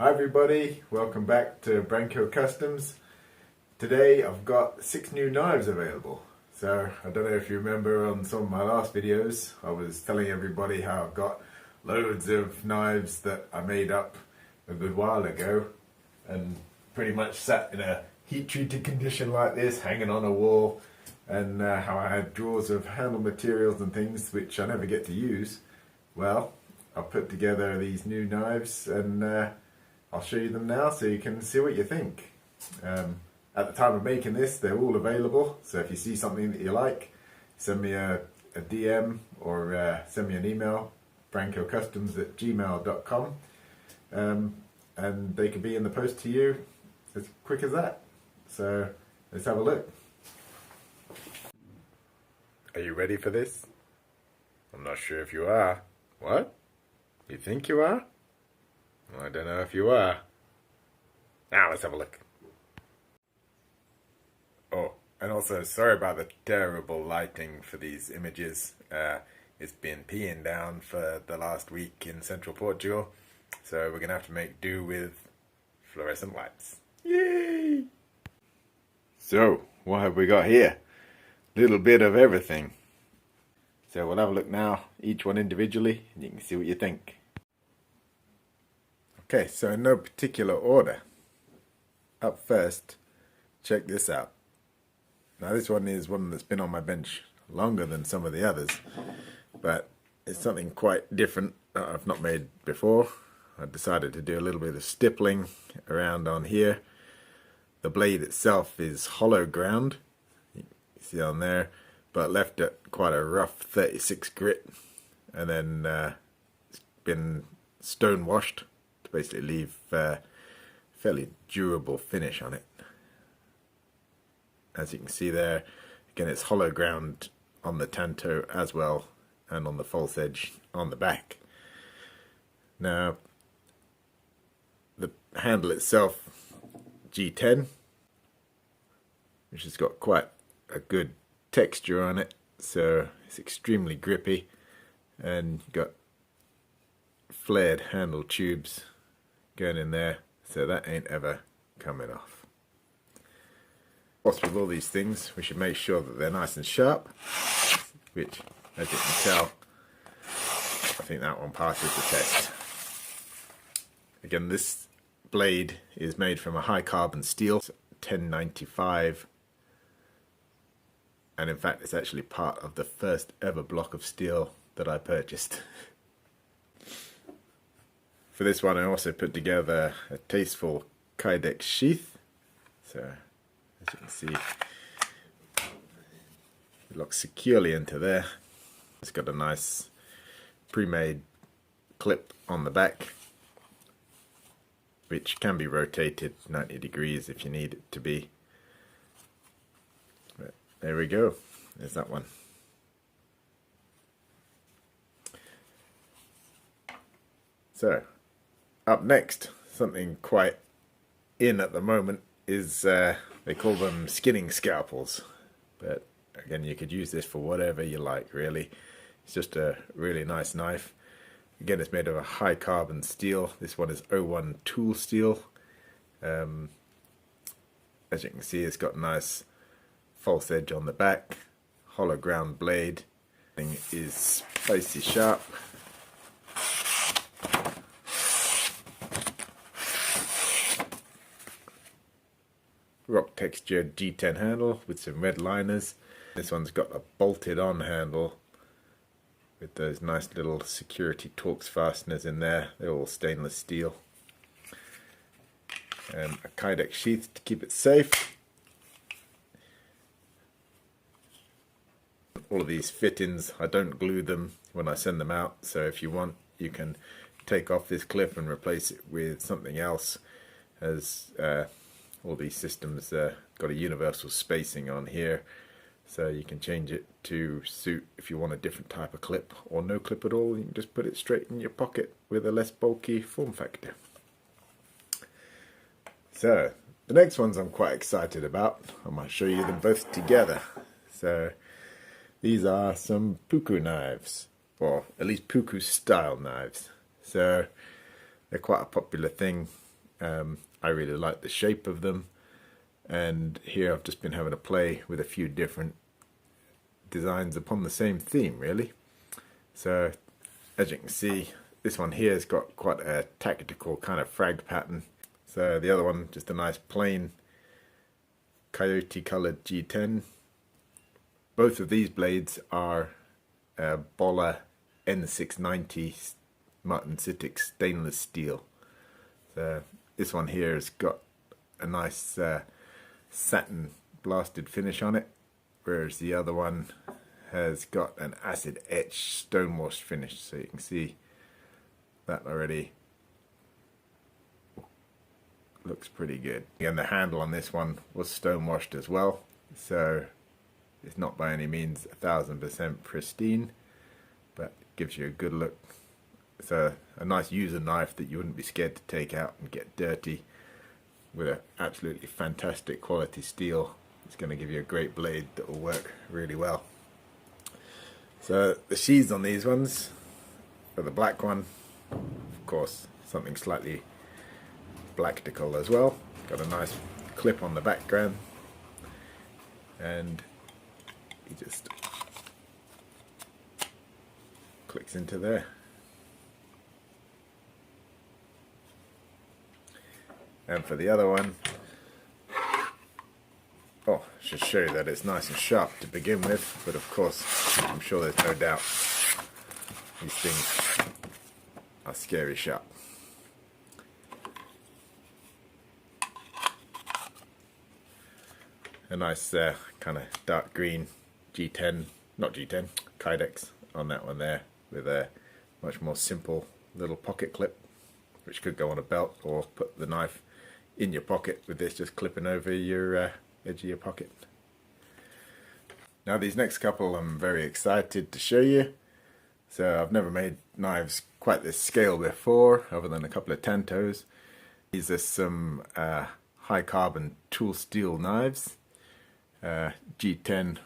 Hi everybody, welcome back to Branco Customs. Today I've got 6 new knives available. So I don't know if you remember on some of my last videos I was telling everybody how I've got loads of knives that I made up a good while ago and pretty much sat in a heat treated condition like this, hanging on a wall, and how I had drawers of handle materials and things which I never get to use. Well, I've put together these new knives and I'll show you them now so you can see what you think. At the time of making this, they're all available, so if you see something that you like, send me a DM or send me an email, brancocustoms@gmail.com, and they can be in the post to you as quick as that. So let's have a look. Are you ready for this? I'm not sure if you are. What? You think you are? Well, I don't know if you are. Now let's have a look. Oh, and also sorry about the terrible lighting for these images. It's been peeing down for the last week in central Portugal, so we're gonna have to make do with fluorescent lights. Yay! So, what have we got here? Little bit of everything. So we'll have a look now, each one individually, and you can see what you think. Okay, so in no particular order. Up first, check this out. Now this one is one that's been on my bench longer than some of the others, but it's something quite different that I've not made before. I decided to do a little bit of stippling around on here. The blade itself is hollow ground, you see on there, but left at quite a rough 36 grit, and then it's been stone washed to basically leave fairly durable finish on it. As you can see there, again it's hollow ground on the tanto as well, and on the false edge on the back. Now the handle itself, G10, which has got quite a good texture on it, so it's extremely grippy, and you've got flared handle tubes going in there, so that ain't ever coming off. Of course, with all these things, we should make sure that they're nice and sharp, which, as you can tell, I think that one passes the test. Again, this blade is made from a high carbon steel, 1095, and in fact it's actually part of the first ever block of steel that I purchased. For this one I also put together a tasteful Kydex sheath, so as you can see it locks securely into there. It's got a nice pre-made clip on the back, which can be rotated 90 degrees if you need it to be. But there we go, there's that one. So, up next, something quite in at the moment is, they call them skinning scalpels. But again, you could use this for whatever you like, really. It's just a really nice knife. Again, it's made of a high carbon steel. This one is 01 tool steel. As you can see, it's got a nice false edge on the back, hollow ground blade. Thing is spicy sharp. Rock textured G10 handle with some red liners. This one's got a bolted on handle with those nice little security Torx fasteners in there. They're all stainless steel. And a Kydex sheath to keep it safe. All of these fittings, I don't glue them when I send them out, so if you want you can take off this clip and replace it with something else, as all these systems got a universal spacing on here, so you can change it to suit if you want a different type of clip or no clip at all. You can just put it straight in your pocket with a less bulky form factor. So the next ones I'm quite excited about. I might show you them both together. So these are some puku knives, or at least puku style knives. So they're quite a popular thing I really like the shape of them, and here I've just been having a play with a few different designs upon the same theme really. So as you can see, this one here has got quite a tactical kind of frag pattern. So the other one, just a nice plain coyote coloured G10. Both of these blades are Bolla N690 Martin Sittig stainless steel. So this one here has got a nice satin blasted finish on it, whereas the other one has got an acid etched stonewashed finish. So you can see that already looks pretty good. Again, the handle on this one was stonewashed as well, so it's not by any means 1000% pristine, but gives you a good look. It's a nice user knife that you wouldn't be scared to take out and get dirty, with an absolutely fantastic quality steel. It's going to give you a great blade that will work really well. So the sheaths on these ones, for the black one, of course, something slightly blactical as well. Got a nice clip on the background, and he just clicks into there. And for the other one, oh, I should show you that it's nice and sharp to begin with, but of course, I'm sure there's no doubt these things are scary sharp. A nice kind of dark green G10, not G10, Kydex on that one there, with a much more simple little pocket clip, which could go on a belt or put the knife in your pocket, with this just clipping over your edge of your pocket. Now these next couple I'm very excited to show you. So I've never made knives quite this scale before, other than a couple of Tantos. These are some high carbon tool steel knives. G10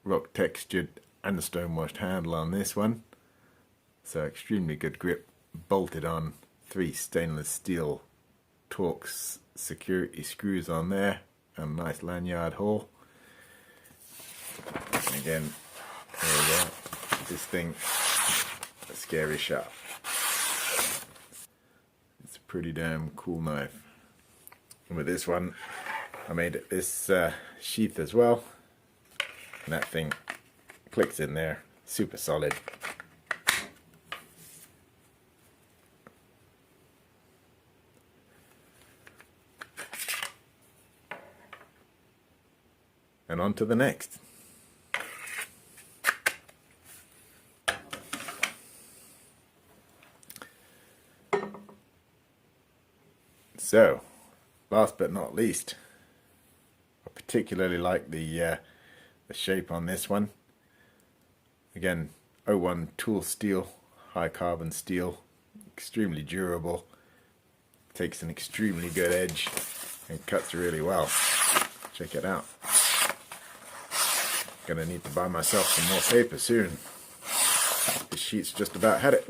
rock textured and a stonewashed handle on this one. So extremely good grip, bolted on 3 stainless steel Torx security screws on there, and a nice lanyard hole. And again, there we go. This thing, a scary sharp. It's a pretty damn cool knife. And with this one, I made this sheath as well, and that thing clicks in there, super solid. And on to the next. So, last but not least, I particularly like the shape on this one. Again, 01 tool steel, high carbon steel, extremely durable, takes an extremely good edge and cuts really well. Check it out. Gonna need to buy myself some more paper soon. This sheet's just about had it.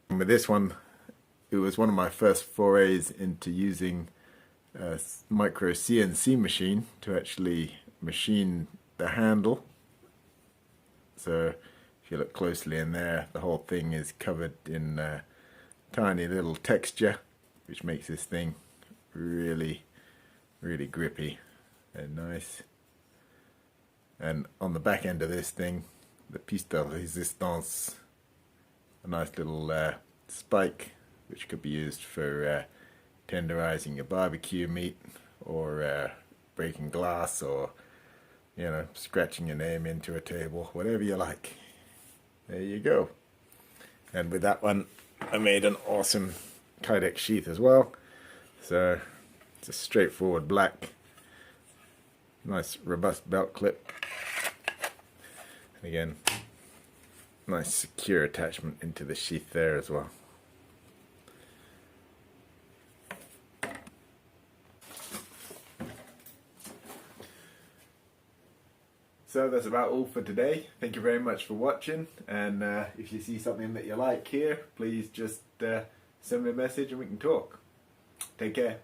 And with this one, it was one of my first forays into using a micro CNC machine to actually machine the handle. So if you look closely in there, the whole thing is covered in tiny little texture, which makes this thing really, really grippy and nice. And on the back end of this thing, the piece de resistance, a nice little spike, which could be used for tenderizing your barbecue meat, or breaking glass, or, you know, scratching your name into a table, whatever you like. There you go. And with that one, I made an awesome Kydex sheath as well. So it's a straightforward black, nice robust belt clip. And again, nice secure attachment into the sheath there as well. So that's about all for today. Thank you very much for watching, and if you see something that you like here, please just send me a message and we can talk. Take care.